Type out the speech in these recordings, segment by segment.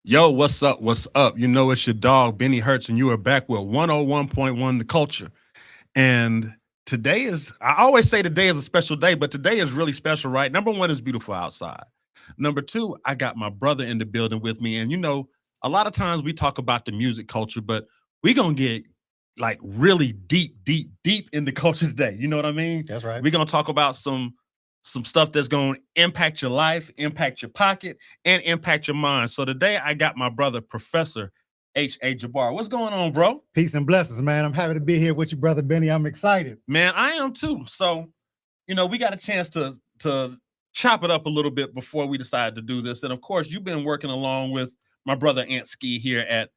Yo, what's up? What's up? You know, it's your dog, Benny Hertz, and you are back with 101.1 The Culture. And today is, I always say today is a special day, but today is really special, right? Number one, it's beautiful outside. Number two, I got my brother in the building with me. And, a lot of times we talk about the music culture, but we're going to get like really deep, deep, deep in the culture today. You know what I mean? That's right. We're going to talk about some stuff that's going to impact your life, impact your pocket, and impact your mind. So today I got my brother, Professor H.A. Jabar. What's going on, bro? Peace and blessings, man. I'm happy to be here with you, brother Benny. I'm excited. Man, I am too. So, we got a chance to chop it up a little bit before we decided to do this. And of course, you've been working along with my brother Ant Ski here at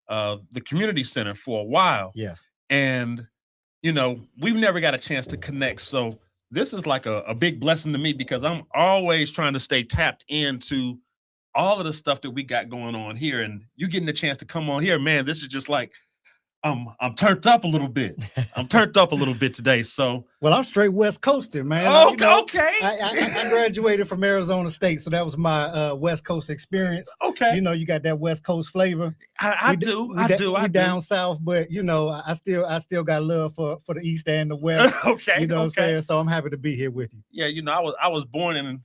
the community center for a while. Yes. And we've never got a chance to connect. So this is like a big blessing to me because I'm always trying to stay tapped into all of the stuff that we got going on here. And you getting the chance to come on here, man, this is just like I'm turned up a little bit. I'm turned up a little bit today. So well, I'm straight West Coaster, man. Okay. I graduated from Arizona State, so that was my West Coast experience. Okay. You got that West Coast flavor. I do. We down south, but I still got love for the East and the West. Okay. You know what I'm saying? So I'm happy to be here with you. Yeah, I was born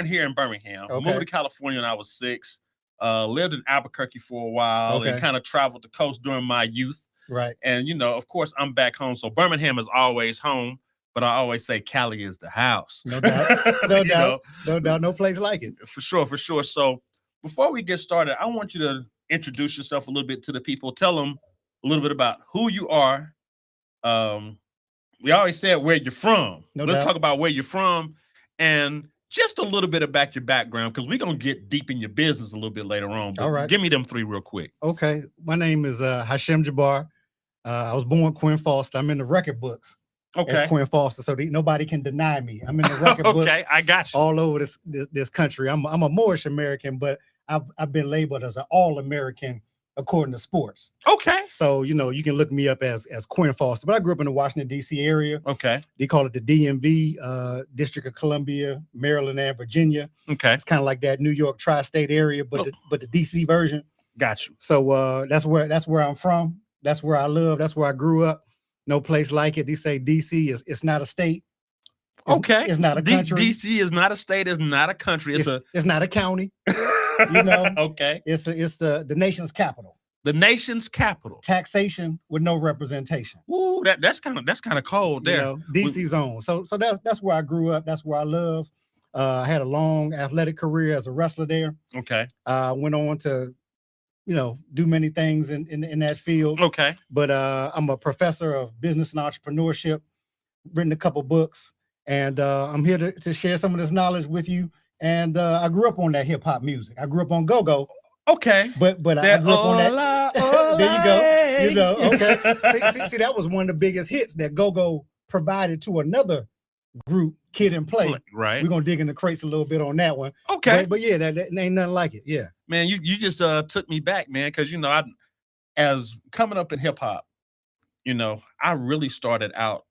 here in Birmingham. Okay. Moved to California when I was 6. Lived in Albuquerque for a while and Okay. kind of traveled the coast during my youth. Right. And of course, I'm back home. So Birmingham is always home, but I always say Cali is the house. No doubt. No doubt. No doubt. No place like it. For sure. So before we get started, I want you to introduce yourself a little bit to the people. Tell them a little bit about who you are. We always said where you're from. Let's talk about where you're from and just a little bit about your background because we're going to get deep in your business a little bit later on. But all right. Give me them 3 real quick. Okay. My name is Hashem Jabar. I was born Quinn Foster. I'm in the record books. Okay. As Quinn Foster, so nobody can deny me. I'm in the record books. Okay, I got you. All over this country. I'm a Moorish American, but I've been labeled as an all-American according to sports. Okay. So you can look me up as Quinn Foster. But I grew up in the Washington D.C. area. Okay. They call it the DMV, District of Columbia, Maryland, and Virginia. Okay. It's kind of like that New York tri-state area, but the D.C. version. Got you. So that's where I'm from. That's where I live. That's where I grew up. No place like it. They say DC it's not a state. It's not a country. DC is not a state. It's not a country. It's not a county. Okay. It's the nation's capital. The nation's capital. Taxation with no representation. Ooh, that's kind of cold there. DC zone. So that's where I grew up. That's where I live. I had a long athletic career as a wrestler there. Okay. Went on to do many things in that field. Okay. But I'm a professor of business and entrepreneurship, written a couple books, and I'm here to share some of this knowledge with you. And I grew up on that hip hop music. I grew up on go-go. Okay. But I grew up on that. There you go. Okay. See, that was one of the biggest hits that go-go provided to another group, Kid and Play. Right. We're gonna dig in the crates a little bit on that one. Okay. But yeah, that ain't nothing like it. Yeah. Man, you just took me back, man, because I as coming up in hip hop, I really started out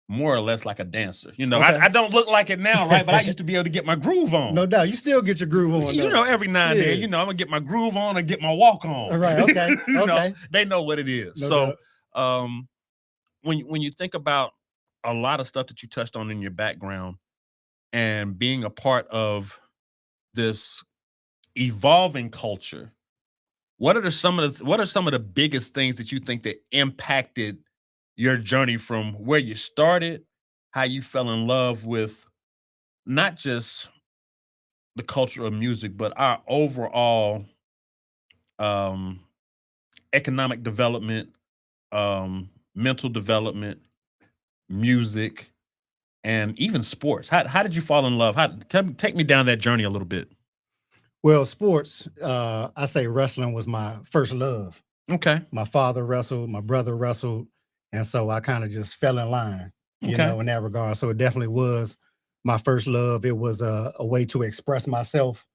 more or less like a dancer. Okay. I don't look like it now, right? But I used to be able to get my groove on. No doubt. You still get your groove on. Every now and then, I'm gonna get my groove on and get my walk on. All right. Okay. Okay. They know what it is. No doubt. When you think about a lot of stuff that you touched on in your background and being a part of this evolving culture, what are some of the biggest things that you think that impacted your journey from where you started, how you fell in love with not just the culture of music, but our overall economic development, mental development, music, and even sports? How did you fall in love? Take me down that journey a little bit. Well, sports, I say wrestling was my first love. Okay. My father wrestled, my brother wrestled, and so I kind of just fell in line, in that regard. So it definitely was my first love. It was a way to express myself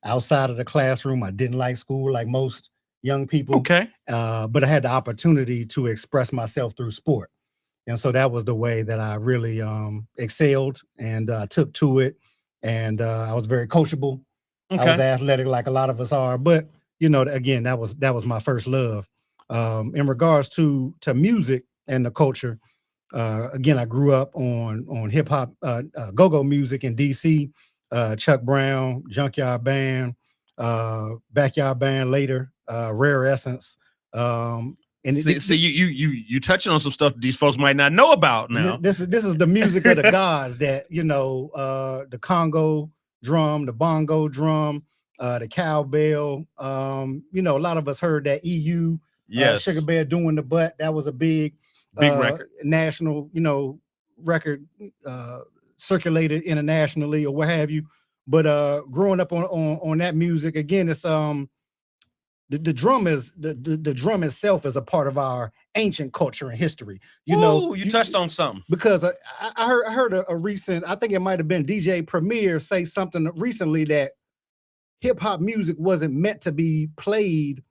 outside of the classroom. I didn't like school like most young people. Okay. But I had the opportunity to express myself through sport. And so that was the way that I really excelled and took to it. And I was very coachable. Okay. I was athletic like a lot of us are, but again, that was my first love. In regards to music and the culture, again, I grew up on hip hop, go-go music in DC, Chuck Brown, Junkyard Band, Backyard Band later, Rare Essence. And See, you touching on some stuff that these folks might not know about now. this is the music of the gods that the Congo drum, the bongo drum, the cowbell. A lot of us heard that EU, Yes, Sugar Bear doing the butt. That was a big record. national, record, circulated internationally or what have you. But growing up on that music, again, it's the drum is the drum itself is a part of our ancient culture and history. You touched on something. Because I heard a recent, I think it might have been DJ Premier say something recently that hip hop music wasn't meant to be played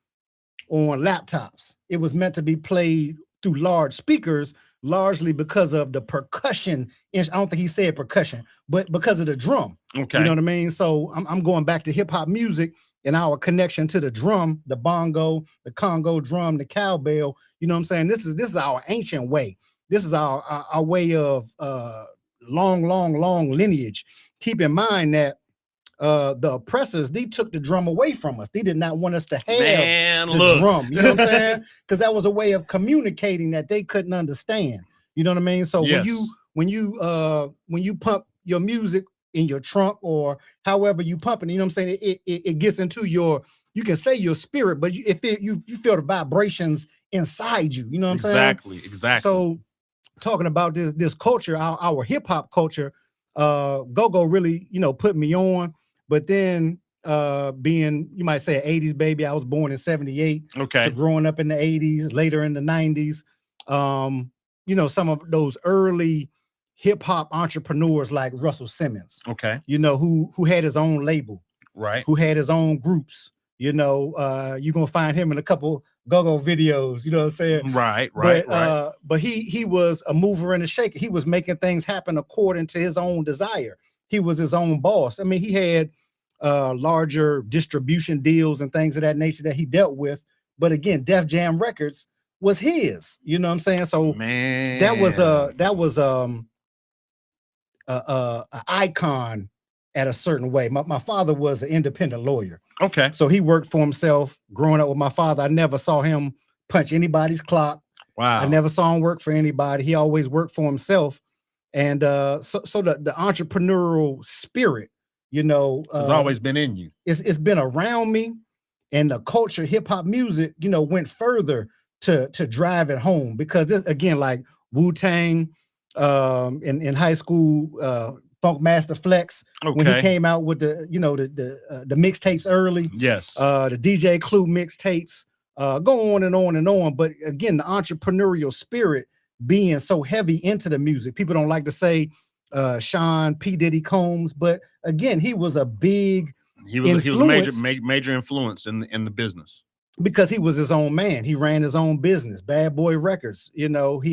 on laptops. It was meant to be played through large speakers, largely because of the percussion. I don't think he said percussion, but because of the drum. Okay. You know what I mean? So I'm going back to hip hop music and our connection to the drum, the bongo, the Congo drum, the cowbell. You know what I'm saying? This is our ancient way. This is our way of long lineage. Keep in mind that the oppressors, they took the drum away from us. They did not want us to have the drum. You know what I'm saying? Because that was a way of communicating that they couldn't understand. You know what I mean? So yes. when you pump your music in your trunk or however you pump it, you know what I'm saying? It gets into you can say your spirit, but you feel the vibrations inside you. You know what I'm saying? Exactly. So talking about this culture, our hip hop culture, go-go really, put me on. But then being, you might say, an 80s baby, I was born in 78. Okay. So growing up in the 80s, later in the 90s, some of those early hip hop entrepreneurs like Russell Simmons. Okay. Who had his own label. Right. Who had his own groups. You're gonna find him in a couple go-go videos, you know what I'm saying? Right. But he was a mover and a shaker. He was making things happen according to his own desire. He was his own boss. I mean, he had larger distribution deals and things of that nature that he dealt with. But again, Def Jam Records was his. You know what I'm saying? So man, that was an icon at a certain way. My father was an independent lawyer. Okay. So he worked for himself. Growing up with my father, I never saw him punch anybody's clock. Wow. I never saw him work for anybody. He always worked for himself. And so the entrepreneurial spirit, has always been in you. It's been around me. And the culture, hip hop music, went further to drive it home. Because this, again, like Wu-Tang, in high school, Funk Master Flex, when he came out with the mixtapes early. Yes. The DJ Clue mixtapes, go on and on and on. But again, the entrepreneurial spirit being so heavy into the music. People don't like to say Sean P. Diddy Combs, but again, he was a big influence. He was a major influence in the business. Because he was his own man. He ran his own business, Bad Boy Records. He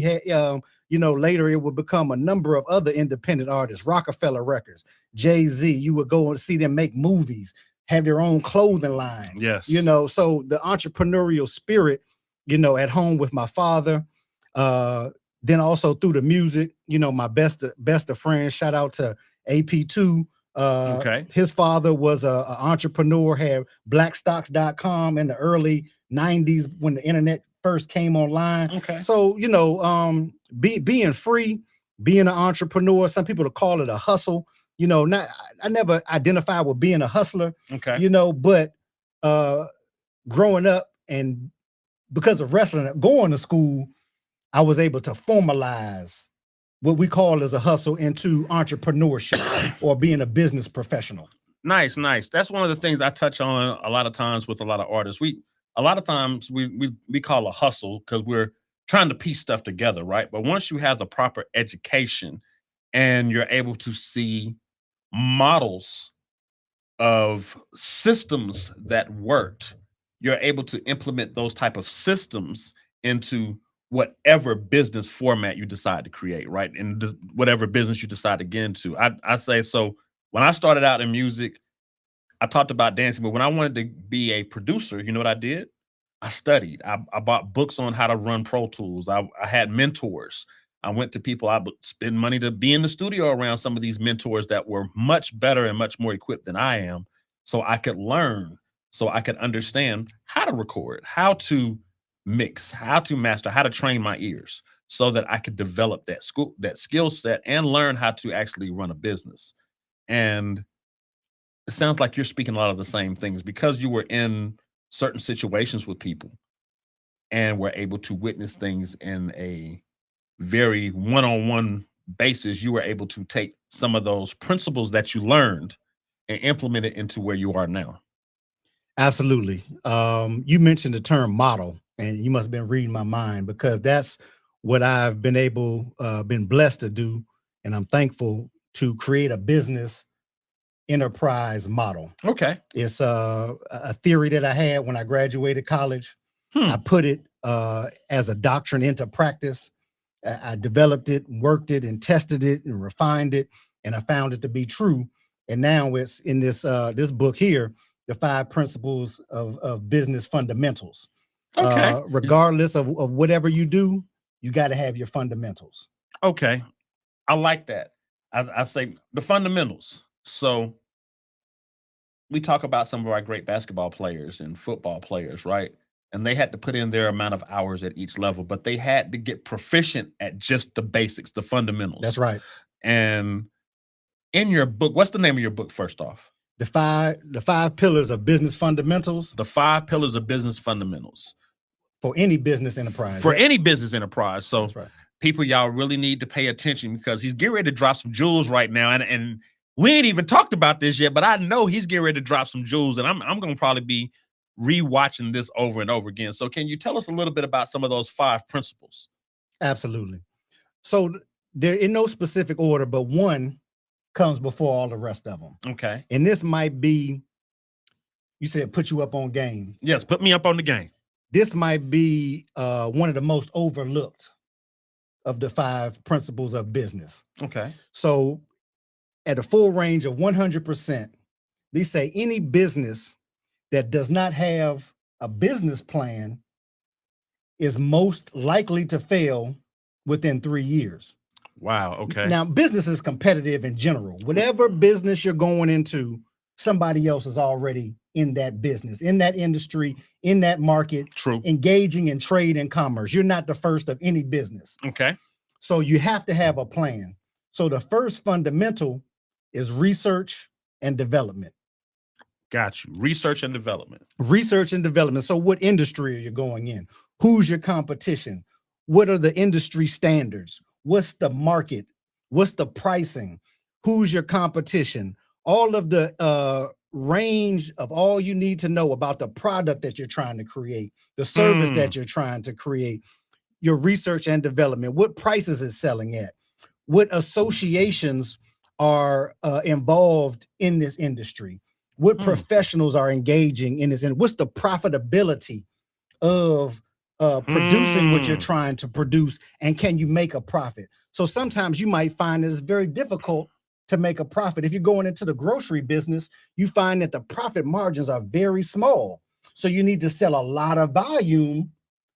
had, later it would become a number of other independent artists, Rockefeller Records, Jay-Z. You would go and see them make movies, have their own clothing line. Yes. So the entrepreneurial spirit, at home with my father, then also through the music, my best of friends, shout out to AP2. His father was an entrepreneur, had blackstocks.com in the early 90s when the internet first came online. Okay. So, being free, being an entrepreneur, some people call it a hustle. I never identified with being a hustler. Okay. But growing up and because of wrestling, going to school, I was able to formalize what we call as a hustle into entrepreneurship or being a business professional. Nice. That's one of the things I touch on a lot of times with a lot of artists. We call a hustle because we're trying to piece stuff together, right? But once you have the proper education and you're able to see models of systems that worked, you're able to implement those type of systems into whatever business format you decide to create, right? And whatever business you decide to get into. I say, so when I started out in music, I talked about dancing, but when I wanted to be a producer, you know what I did? I studied. I bought books on how to run Pro Tools. I had mentors. I went to people. I would spend money to be in the studio around some of these mentors that were much better and much more equipped than I am, so I could learn, so I could understand how to record, how to mix, how to master, how to train my ears, so that I could develop that skill set and learn how to actually run a business. And it sounds like you're speaking a lot of the same things because you were in certain situations with people and were able to witness things in a very one-on-one basis. You were able to take some of those principles that you learned and implement it into where you are now. Absolutely. You mentioned the term model, and you must have been reading my mind because that's what I've been blessed to do, and I'm thankful to create a business enterprise model. Okay. It's a theory that I had when I graduated college. I Hmm. put it as a doctrine into practice. I developed it, and worked it, and tested it, and refined it, and I found it to be true. And now it's in this book here, the 5 principles of business fundamentals. Okay. Regardless of whatever you do, you got to have your fundamentals. Okay. I like that. I say the fundamentals. So we talk about some of our great basketball players and football players, right? And they had to put in their amount of hours at each level, but they had to get proficient at just the basics, the That's fundamentals. right. And in your book, what's the name of your book first off? The five pillars of business fundamentals The 5 pillars of business fundamentals for any business enterprise. for Yep. any business enterprise. So That's right. people, y'all really need to pay attention because he's getting ready to drop some jewels right now. And we ain't even talked about this yet, but I know he's getting ready to drop some jewels, and I'm gonna probably be rewatching this over and over again. So can you tell us a little bit about some of those 5 principles? Absolutely. So they're in no specific order, but one comes before all the rest of them. Okay. And this might be, you said put you up on game. Yes, put me up on the game. This might be one of the most overlooked of the 5 principles of business. Okay. So at a full range of 100%, they say any business that does not have a business plan is most likely to fail within 3 years. Wow. Okay. Now, business is competitive in general. Whatever business you're going into, somebody else is already in that business, in that industry, in that market, True. engaging in trade and commerce. You're not the first of any business. Okay. So you have to have a plan. So the first fundamental is research and development. Got you. Research and development. Research and development. So what industry are you going in? Who's your competition? What are the industry standards? What's the market? What's the pricing? Who's your competition? All of the range of all you need to know about the product that you're trying to create, the service that you're trying to create, your research and development. What prices is selling at? What associations are involved in this industry? What professionals are engaging in this? And what's the profitability of producing what you're trying to produce? And can you make a profit? So sometimes you might find it's very difficult to make a profit. If you're going into the grocery business, you find that the profit margins are very small. So you need to sell a lot of volume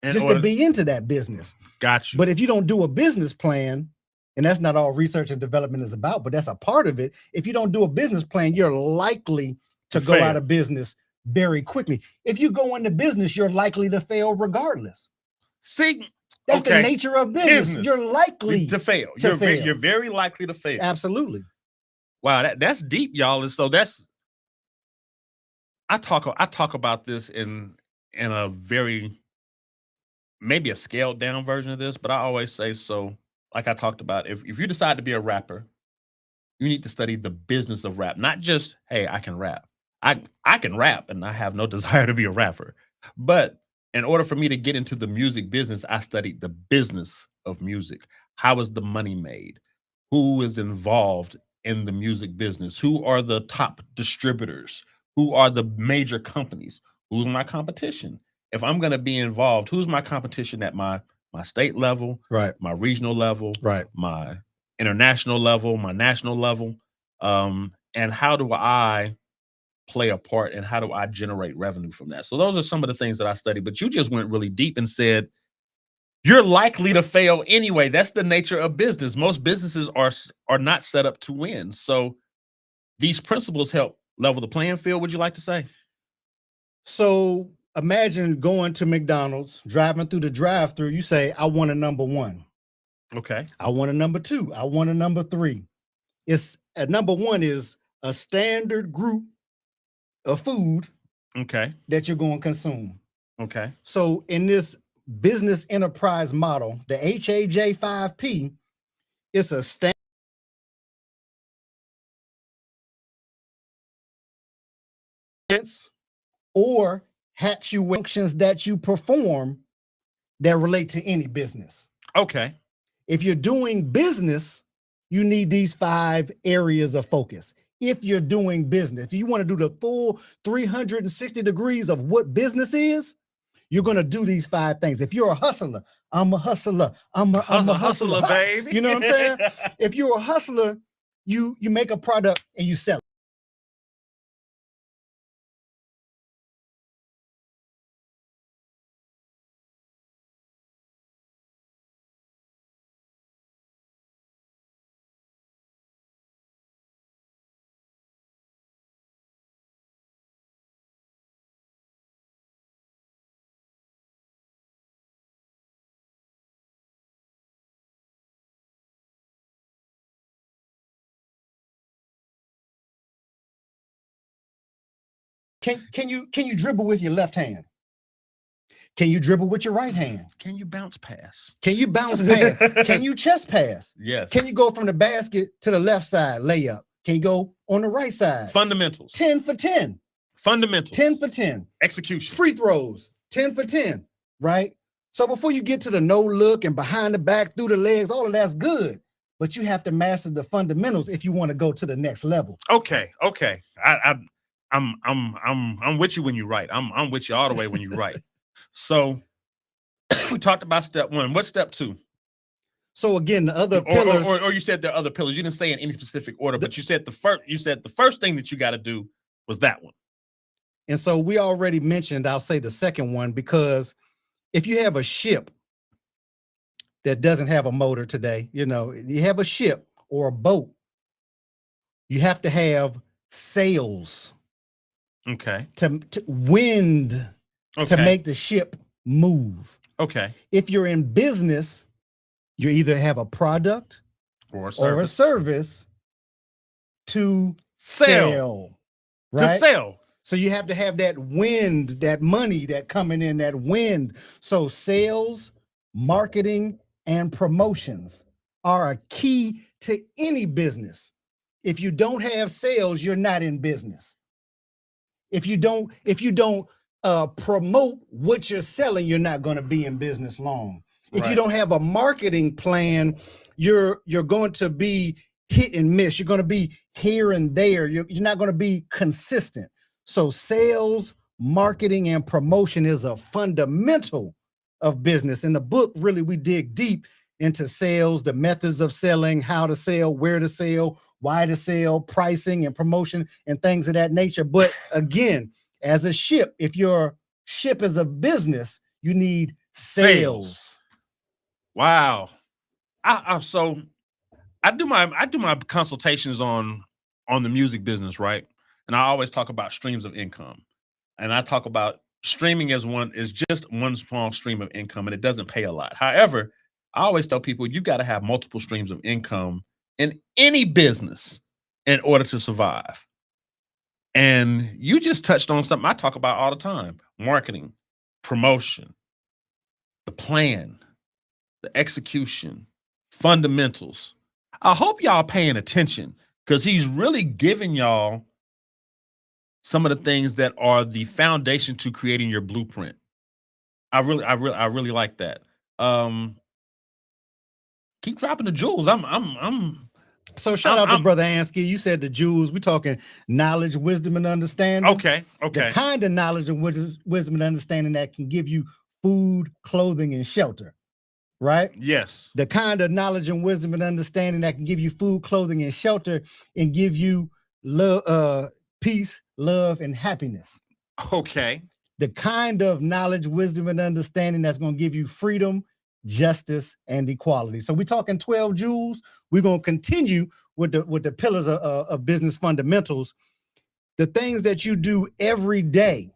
just to be into that business. Got you. But if you don't do a business plan, and that's not all research and development is about, but that's a part of it. If you don't do a business plan, you're likely to go out of business very quickly. If you go into business, you're likely to fail regardless. See, that's the nature of business. You're likely to fail. fail. You're very likely to fail. Absolutely. Wow, that's deep, y'all. And so I talk about this in a very, maybe a scaled down version of this, but I always say, so like I talked about, if you decide to be a rapper, you need to study the business of rap, not just, hey, I can rap. I can rap and I have no desire to be a rapper. But in order for me to get into the music business, I studied the business of music. How is the money made? Who is involved in the music business? Who are the top distributors? Who are the major companies? Who's my competition? If I'm going to be involved, who's my competition at my state level, right, my regional level, right, my international level, my national level? And how do I play a part and how do I generate revenue from that? So those are some of the things that I studied, but you just went really deep and said, you're likely to fail anyway. That's the nature of business. Most businesses are not set up to win. So these principles help level the playing field, would you like to say? So imagine going to McDonald's, driving through the drive-through, you say, I want a number one. Okay. I want a number two. I want a number three. It's a number one is a standard group of food that you're going to consume. Okay. So in this business enterprise model, the HAJ5P, it's a standard or functions that you perform that relate to any business. Okay. If you're doing business, you need these 5 areas of focus. If you're doing business, if you want to do the full 360 degrees of what business is, you're going to do these 5 things. If you're a hustler, I'm a hustler. I'm a hustler, baby. You know what I'm saying? If you're a hustler, you make a product and you sell it. Can you dribble with your left hand? Can you dribble with your right hand? Can you bounce pass? Can you bounce pass? Can you chest pass? Yes. Can you go from the basket to the left side layup? Can you go on the right side? Fundamentals. 10 for 10. Fundamentals. 10 for 10. Execution. Free throws. 10 for 10. Right? So before you get to the no look and behind the back, through the legs, all of that's good. But you have to master the fundamentals if you want to go to the next level. Okay. I'm with you when you write. I'm with you all the way when you write. So we talked about step 1. What's step 2? So again, the other pillars, or you said there are other pillars. You didn't say in any specific order, but you said the first thing that you got to do was that one. And so we already mentioned, I'll say the second one, because if you have a ship that doesn't have a motor today, you have a ship or a boat, you have to have sails. Okay. To wind to make the ship move. Okay. If you're in business, you either have a product or a service to sell. Right? To sell. So you have to have that wind, that money that coming in, that wind. So sales, marketing, and promotions are a key to any business. If you don't have sales, you're not in business. If you don't promote what you're selling, you're not going to be in business long. If you don't have a marketing plan, you're going to be hit and miss. You're going to be here and there. You're not going to be consistent. So sales, marketing, and promotion is a fundamental of business. In the book, really, we dig deep into sales, the methods of selling, how to sell, where to sell, why to sell, pricing and promotion and things of that nature. But again, as a ship, if your ship is a business, you need sales. Wow. So I do my consultations on the music business, right? And I always talk about streams of income. And I talk about streaming as just one small stream of income, and it doesn't pay a lot. However, I always tell people you've got to have multiple streams of income in any business in order to survive. And you just touched on something I talk about all the time: marketing, promotion, the plan, the execution, fundamentals. I hope y'all paying attention, because he's really giving y'all some of the things that are the foundation to creating your blueprint. I really like that. Keep dropping the jewels. So shout out to Brother Ansky. You said the jewels. We're talking knowledge, wisdom, and understanding. Okay. The kind of knowledge and wisdom and understanding that can give you food, clothing, and shelter. Right? Yes. The kind of knowledge and wisdom and understanding that can give you food, clothing, and shelter, and give you peace, love, and happiness. Okay. The kind of knowledge, wisdom, and understanding that's going to give you freedom, justice, and equality. So we're talking 12 jewels. We're going to continue with the pillars of business fundamentals, the things that you do every day,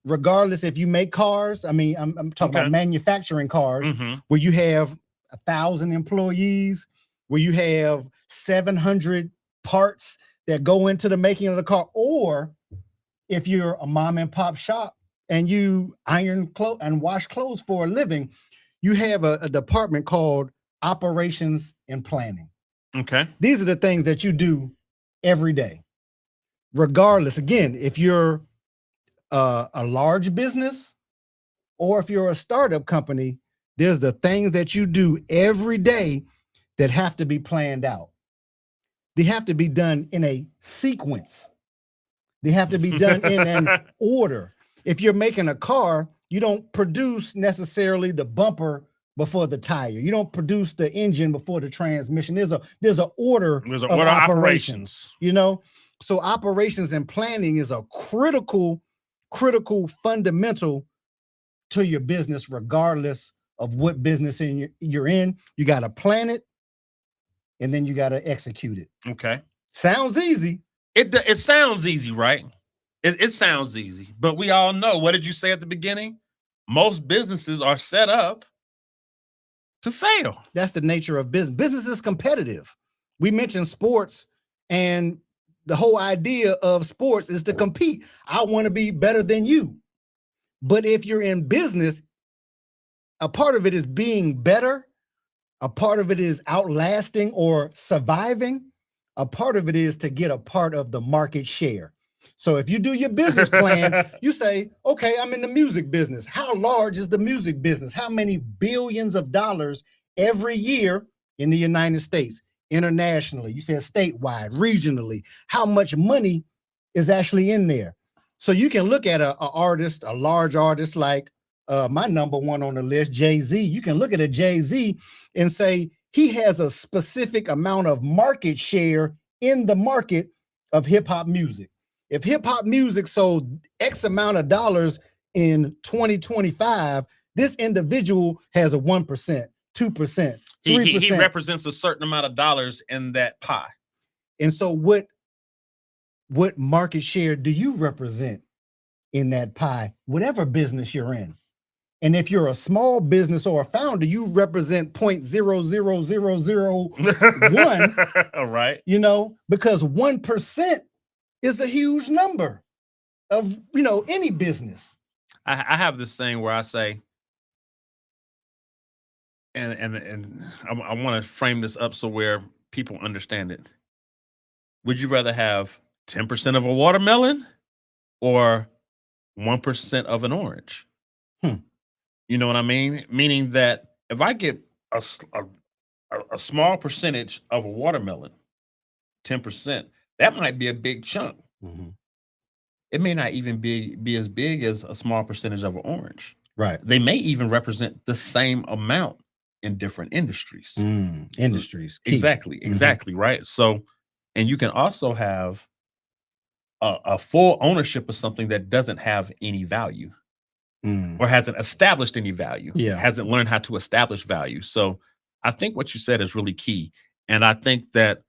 regardless if you make cars. I mean, I'm talking about manufacturing cars, where you have 1,000 employees, where you have 700 parts that go into the making of the car, or if you're a mom and pop shop and you iron clothes and wash clothes for a living, you have a department called operations and planning. Okay. These are the things that you do every day, regardless. Again, if you're a large business or if you're a startup company, there's the things that you do every day that have to be planned out. They have to be done in a sequence. They have to be done in an order. If you're making a car, you don't produce necessarily the bumper before the tire. You don't produce the engine before the transmission. There's an order of operations, you know? So operations and planning is a critical fundamental to your business, regardless of what business you're in. You got to plan it, and then you got to execute it. Okay. Sounds easy. It sounds easy, right? It sounds easy, but we all know, what did you say at the beginning? Most businesses are set up to fail. That's the nature of business. Business is competitive. We mentioned sports, and the whole idea of sports is to compete. I want to be better than you. But if you're in business, a part of it is being better. A part of it is outlasting or surviving. A part of it is to get a part of the market share. So if you do your business plan, you say, okay, I'm in the music business. How large is the music business? How many billions of dollars every year in the United States, internationally? You said statewide, regionally. How much money is actually in there? So you can look at a artist, a large artist like my number one on the list, Jay-Z. You can look at a Jay-Z and say he has a specific amount of market share in the market of hip hop music. If hip hop music sold X amount of dollars in 2025, this individual has a 1%, 2%, 3%. He represents a certain amount of dollars in that pie. And so what market share do you represent in that pie, whatever business you're in? And if you're a small business or a founder, you represent 0.00001. All right. You know, because 1% is a huge number of, you know, any business. I have this thing where I say, and I want to frame this up so where people understand it. Would you rather have 10% of a watermelon or 1% of an orange? You know what I mean? Meaning that if I get a small percentage of a watermelon, 10%, that might be a big chunk. It may not even be as big as a small percentage of an orange. Right. They may even represent the same amount in different industries. Industries. Key. Exactly. Right. So, and you can also have a full ownership of something that doesn't have any value. Or hasn't established any value, hasn't learned how to establish value. So I think what you said is really key. And I think that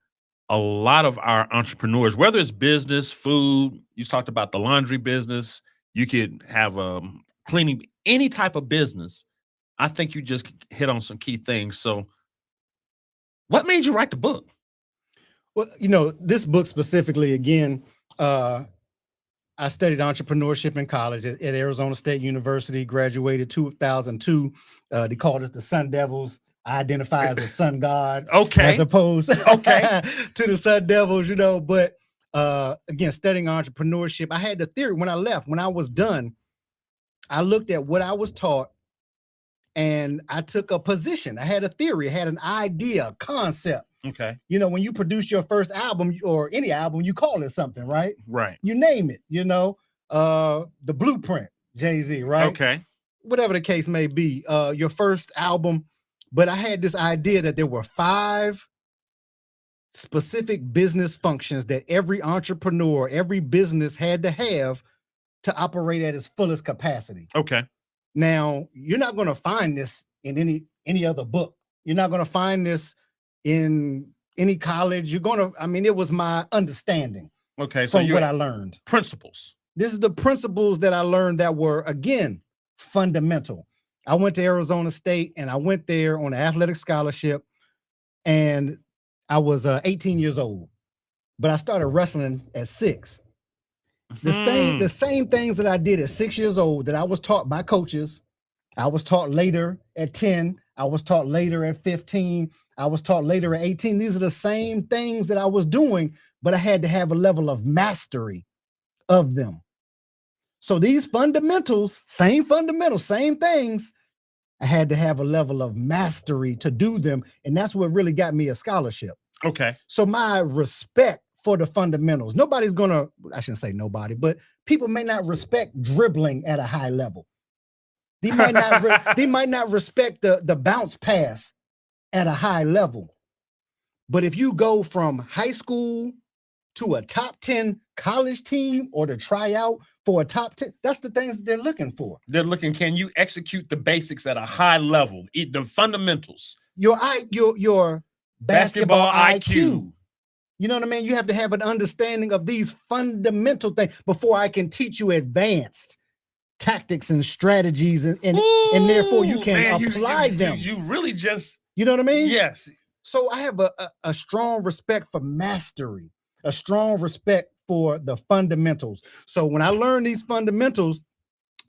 a lot of our entrepreneurs, whether it's business, food, you talked about the laundry business, you could have cleaning, any type of business. I think you just hit on some key things. So what made you write the book? Well, you know, this book specifically, again, I studied entrepreneurship in college at Arizona State University, graduated 2002. They called us the Sun Devils. I identify as a sun god, as opposed to the Sun Devils, you know. But again, studying entrepreneurship, I had the theory when I left. When I was done, I looked at what I was taught and I took a position. I had a theory, I had an idea, a concept. Okay. You know, when you produce your first album or any album, you call it something, right? Right. You name it, you know, the blueprint, Jay-Z, right? Okay. Whatever the case may be, your first album. But I had this idea that there were 5 specific business functions that every entrepreneur, every business had to have to operate at its fullest capacity. Okay. Now, you're not going to find this in any other book. You're not going to find this in any college. You're going to, I mean, it was my understanding. Okay. So from what I learned. Principles. This is the principles that I learned that were, again, fundamental. I went to Arizona State and I went there on an athletic scholarship, and I was 18 years old, but I started wrestling at 6. The same things that I did at 6 years old that I was taught by coaches, I was taught later at 10, I was taught later at 15, I was taught later at 18. These are the same things that I was doing, but I had to have a level of mastery of them. So these fundamentals, same things, I had to have a level of mastery to do them. And that's what really got me a scholarship. Okay. So my respect for the fundamentals, nobody's gonna, I shouldn't say nobody, but people may not respect dribbling at a high level. They might not respect the bounce pass at a high level. But if you go from high school to a top 10 college team or to try out for a top 10, that's the things that they're looking for. They're looking, can you execute the basics at a high level, the fundamentals? Your basketball IQ. You know what I mean? You have to have an understanding of these fundamental things before I can teach you advanced tactics and strategies, and therefore you can apply them. You really just, you know what I mean? Yes. So I have a strong respect for mastery, a strong respect for the fundamentals. So when I learned these fundamentals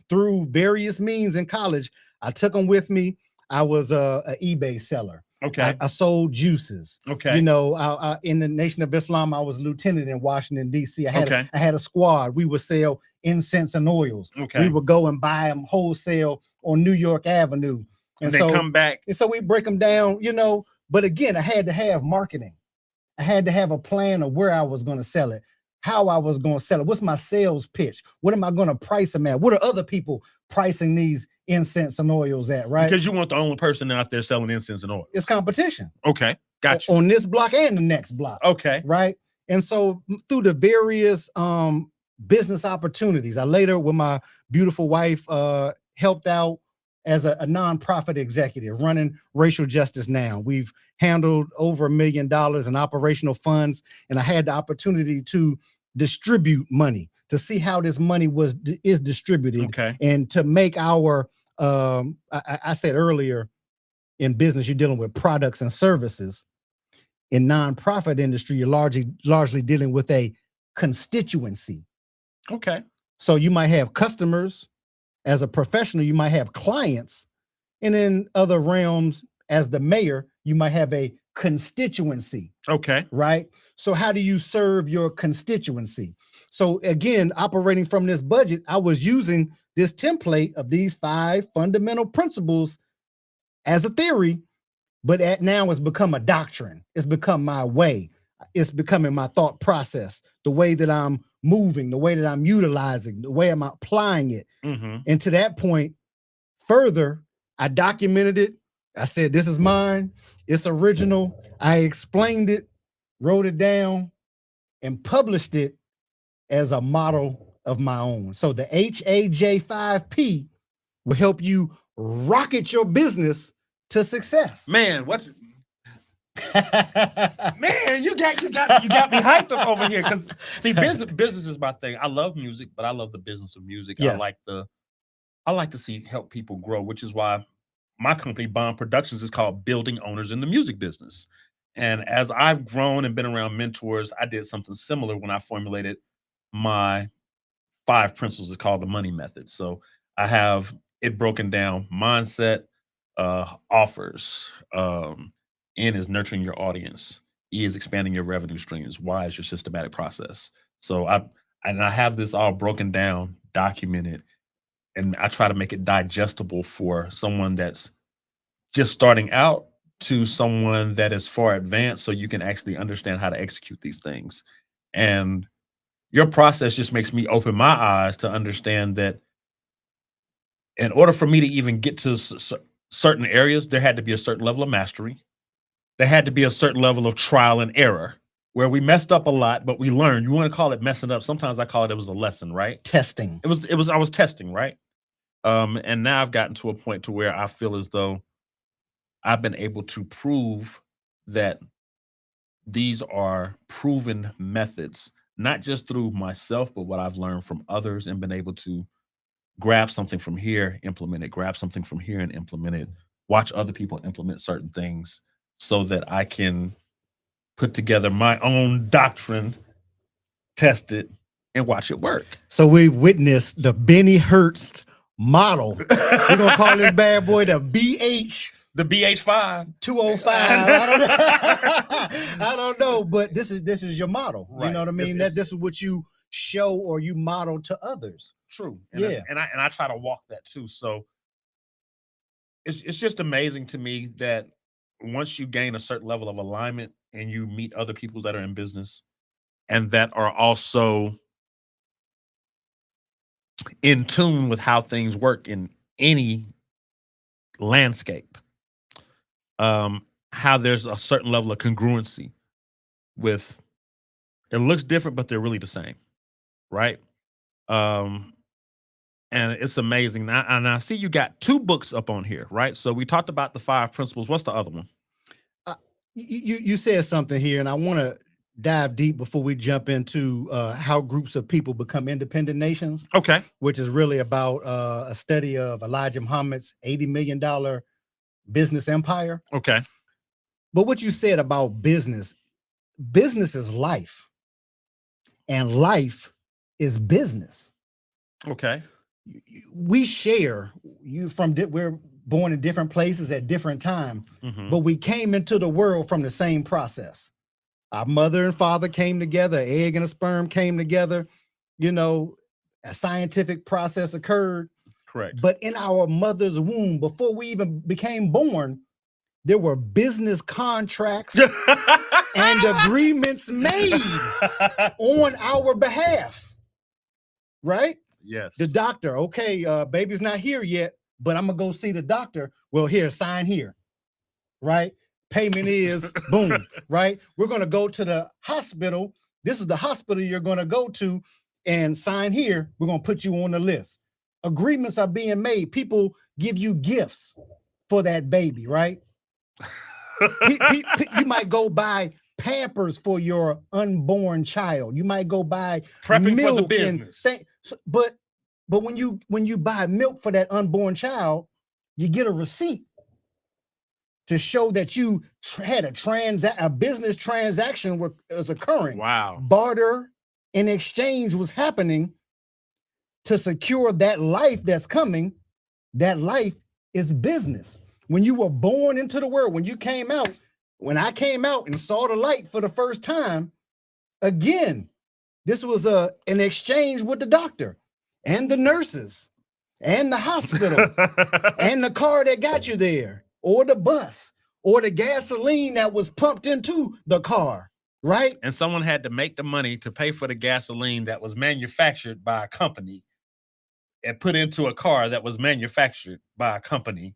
through various means in college, I took them with me. I was an eBay seller. Okay. I sold juices. Okay. You know, in the Nation of Islam, I was lieutenant in Washington, D.C. I had a squad. We would sell incense and oils. Okay. We would go and buy them wholesale on New York Avenue. And then come back. And so we break them down, you know. But again, I had to have marketing. I had to have a plan of where I was going to sell it, how I was going to sell it. What's my sales pitch? What am I going to price them at? What are other people pricing these incense and oils at, right? Because you want the only person out there selling incense and oil. It's competition. Okay, gotcha. On this block and the next block. Okay. Right? And so through the various business opportunities, I later, with my beautiful wife, helped out as a nonprofit executive running Racial Justice Now. We've handled over $1 million in operational funds, and I had the opportunity to distribute money, to see how this money is distributed, okay, and to make our, I said earlier, in business, you're dealing with products and services. In nonprofit industry, you're largely dealing with a constituency. Okay. So you might have customers. As a professional, you might have clients. And in other realms, as the mayor, you might have a constituency. Okay. Right? So how do you serve your constituency? So again, operating from this budget, I was using this template of these 5 fundamental principles as a theory, but now it's become a doctrine. It's become my way. It's becoming my thought process, the way that I'm moving, the way that I'm utilizing, the way I'm applying it. Mm-hmm. And to that point, further, I documented it. I said, this is mine. It's original. I explained it, wrote it down, and published it as a model of my own. So the HAJ5P will help you rocket your business to success. Man, what? Man, you got me hyped up over here. Because see, business is my thing. I love music, but I love the business of music. Yes. I like to help people grow, which is why my company, Bond Productions, is called Building Owners in the Music Business. And as I've grown and been around mentors, I did something similar when I formulated my 5 principles. It's called the money method. So I have it broken down: mindset, offers, N is nurturing your audience, E is expanding your revenue streams, Y is your systematic process. So I have this all broken down, documented, and I try to make it digestible for someone that's just starting out to someone that is far advanced, so you can actually understand how to execute these things. And your process just makes me open my eyes to understand that in order for me to even get to certain areas, there had to be a certain level of mastery. There had to be a certain level of trial and error. where we messed up a lot, but we learned. You want to call it messing up. Sometimes I call it was a lesson, right? Testing. I was testing, right? And now I've gotten to a point to where I feel as though I've been able to prove that these are proven methods, not just through myself, but what I've learned from others and been able to grab something from here, implement it, grab something from here and implement it, watch other people implement certain things so that I can put together my own doctrine, test it, and watch it work. So we've witnessed the Benny Hurst model. We're gonna call this bad boy the BH. The BH5 205. I don't know, but this is your model. Right. You know what I mean? This is what you show or you model to others. True. And I try to walk that too. So it's just amazing to me that once you gain a certain level of alignment and you meet other people that are in business and that are also in tune with how things work in any landscape, how there's a certain level of congruency with it looks different, but they're really the same, right? And it's amazing. Now, and I see you got 2 books up on here, right? So we talked about the 5 principles. What's the other one? You said something here, and I want to dive deep before we jump into how groups of people become independent nations. Okay. Which is really about a study of Elijah Muhammad's $80 million business empire. Okay. But what you said about business is life, and life is business. Okay. We share we're born in different places at different times, but we came into the world from the same process. Our mother and father came together, an egg and a sperm came together, a scientific process occurred. Correct. But in our mother's womb, before we even became born, there were business contracts and agreements made on our behalf, right? Yes. The doctor, okay, baby's not here yet, but I'm gonna go see the doctor. Well, here, sign here, right? Payment is boom, right? We're gonna go to the hospital. This is the hospital you're gonna go to and sign here. We're gonna put you on the list. Agreements are being made. People give you gifts for that baby, right? You might go buy Pampers for your unborn child. You might go buy prepping milk for the business. But when you buy milk for that unborn child, you get a receipt to show that you had a business transaction was occurring. Wow. Barter and exchange was happening to secure that life that's coming. That life is business. When you were born into the world, when I came out and saw the light for the first time, again, this was an exchange with the doctor and the nurses and the hospital and the car that got you there, or the bus, or the gasoline that was pumped into the car, right? And someone had to make the money to pay for the gasoline that was manufactured by a company and put into a car that was manufactured by a company.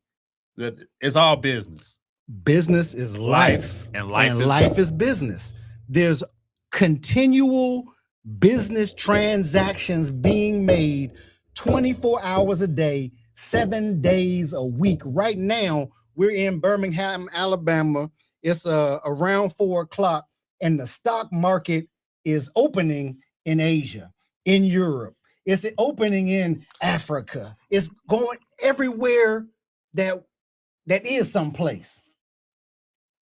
That is all business. Business is life, and life is business. There's continual business transactions being made 24 hours a day, 7 days a week. Right now, we're in Birmingham, Alabama. It's around 4 o'clock, and the stock market is opening in Asia, in Europe. It's opening in Africa. It's going everywhere that is someplace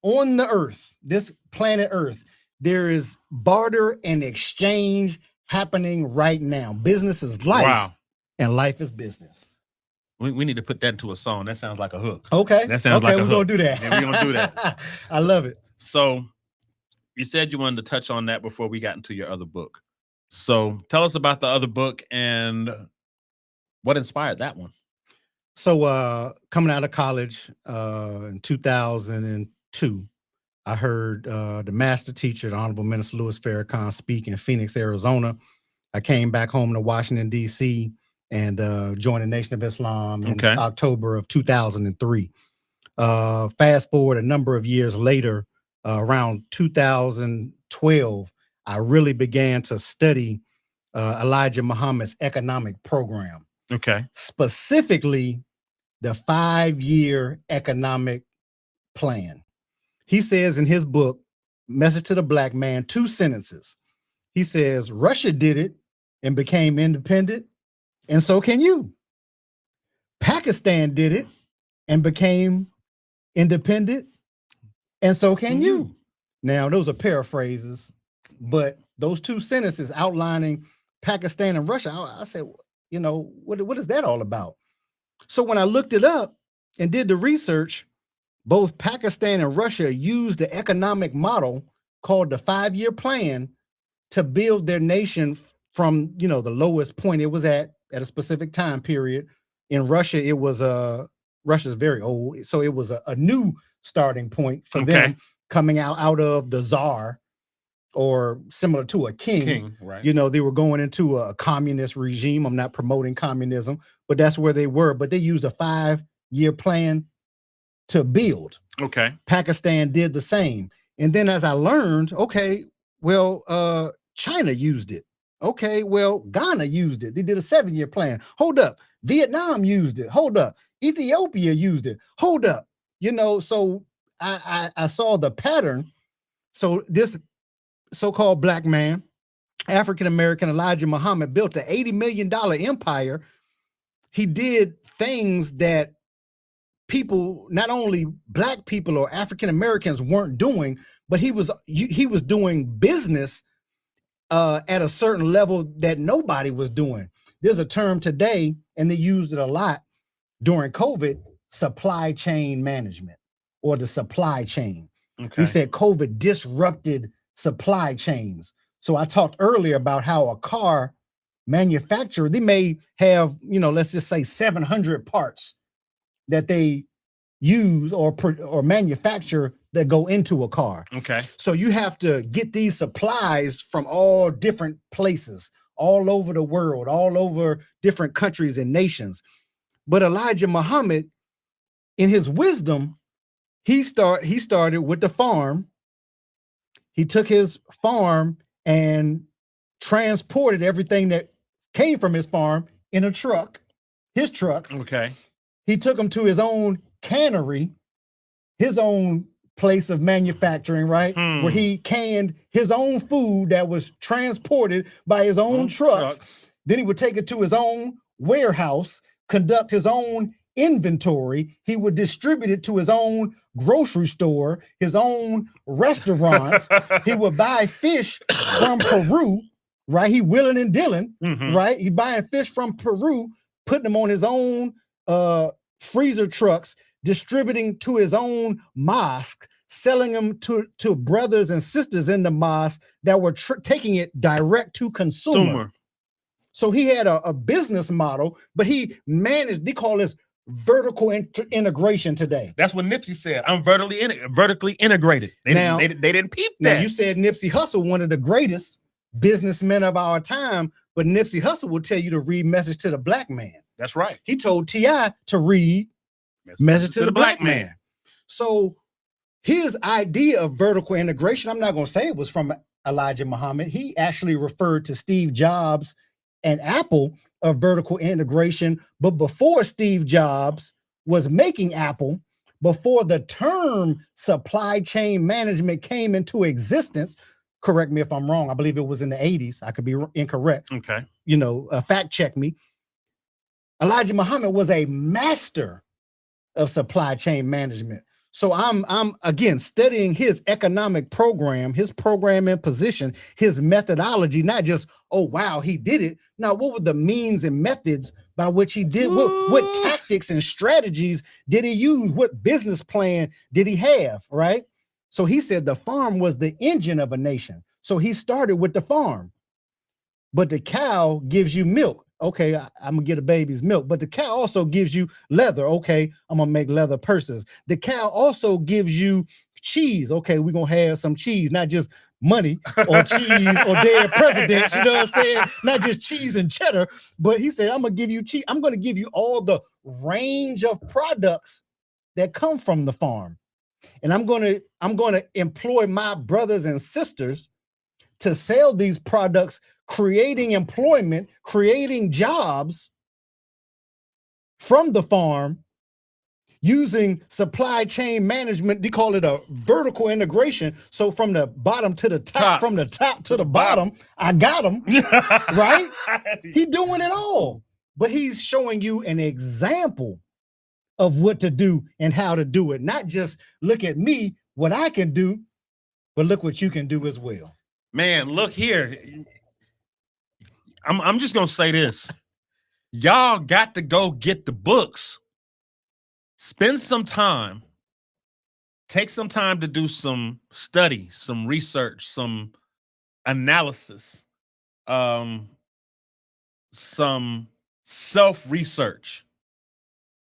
on the earth, this planet Earth. There is barter and exchange happening right now. Business is life, and life is business. We need to put that into a song. That sounds like a hook. Okay. That sounds like a hook. We're going to do that. Yeah, we're going to do that. I love it. So you said you wanted to touch on that before we got into your other book. So tell us about the other book and what inspired that one. So coming out of college in 2002, I heard the master teacher, the Honorable Minister Louis Farrakhan, speak in Phoenix, Arizona. I came back home to Washington, D.C., and joined the Nation of Islam in October of 2003. Fast forward a number of years later, around 2000, 12, I really began to study Elijah Muhammad's economic program, Okay. specifically the 5-year economic plan. He says in his book, Message to the Black Man, 2 sentences. He says, Russia did it and became independent, and so can you. Pakistan did it and became independent, and so can you. Now, those are paraphrases, but those 2 sentences outlining Pakistan and Russia, I said, what is that all about? So when I looked it up and did the research, both Pakistan and Russia used the economic model called the 5-year plan to build their nation from, the lowest point it was at a specific time period. In Russia, it was Russia's very old, so it was a new starting point for them, coming out of the czar, or similar to a king. Right. They were going into a communist regime. I'm not promoting communism, but that's where they were. But they used a 5-year plan to build. Okay. Pakistan did the same. And then as I learned, China used it. Okay, well, Ghana used it. They did a 7-year plan. Hold up. Vietnam used it. Hold up. Ethiopia used it. Hold up. So I saw the pattern. So this so-called black man, African-American Elijah Muhammad, built an $80 million empire. He did things that people, not only black people or African-Americans, weren't doing, but he was doing business at a certain level that nobody was doing. There's a term today, and they used it a lot during COVID, supply chain management, or the supply chain. He said COVID disrupted supply chains. So I talked earlier about how a car manufacturer, they may have, let's just say 700 parts that they use or manufacture that go into a car. Okay. So you have to get these supplies from all different places, all over the world, all over different countries and nations. But Elijah Muhammad, in his wisdom, he started with the farm. He took his farm and transported everything that came from his farm in a truck, his trucks. Okay. He took them to his own cannery, his own place of manufacturing, right? Where he canned his own food that was transported by his own trucks. Then he would take it to his own warehouse, conduct his own inventory. He would distribute it to his own grocery store, his own restaurants. He would buy fish from Peru, right? He willing and dealing, right? He buying fish from Peru, putting them on his own freezer trucks, distributing to his own mosque, selling them to brothers and sisters in the mosque that were taking it direct to consumer. So he had a business model, but he managed, they call this vertical integration today. That's what Nipsey said. I'm vertically integrated. They didn't peep that. Now, you said Nipsey Hussle, one of the greatest businessmen of our time, but Nipsey Hussle will tell you to read Message to the Black Man. That's right. He told T.I. to read Message to the Black Man. So his idea of vertical integration, I'm not going to say it was from Elijah Muhammad. He actually referred to Steve Jobs and Apple of vertical integration. But before Steve Jobs was making Apple, before the term supply chain management came into existence, correct me if I'm wrong, I believe it was in the 80s. I could be incorrect. Okay. Fact check me. Elijah Muhammad was a master of supply chain management. So I'm again studying his economic program, his program and position, his methodology, not just, oh, wow, he did it. Now, what were the means and methods by which he did? What tactics and strategies did he use? What business plan did he have, right? So he said the farm was the engine of a nation. So he started with the farm. But the cow gives you milk. Okay, I'm gonna get a baby's milk, but the cow also gives you leather. Okay, I'm gonna make leather purses. The cow also gives you cheese. Okay, we're gonna have some cheese, not just money or cheese or dead presidents. You know what I'm saying? Not just cheese and cheddar, but he said, I'm gonna give you cheese. I'm gonna give you all the range of products that come from the farm. And I'm gonna employ my brothers and sisters to sell these products, creating employment, creating jobs from the farm using supply chain management. They call it a vertical integration. So from the bottom to the top, from the top to the bottom, I got him, right? He's doing it all, but he's showing you an example of what to do and how to do it. Not just look at me, what I can do, but look what you can do as well. Man, look here. I'm just gonna say this. Y'all got to go get the books. Spend some time. Take some time to do some study, some research, some analysis, some self-research.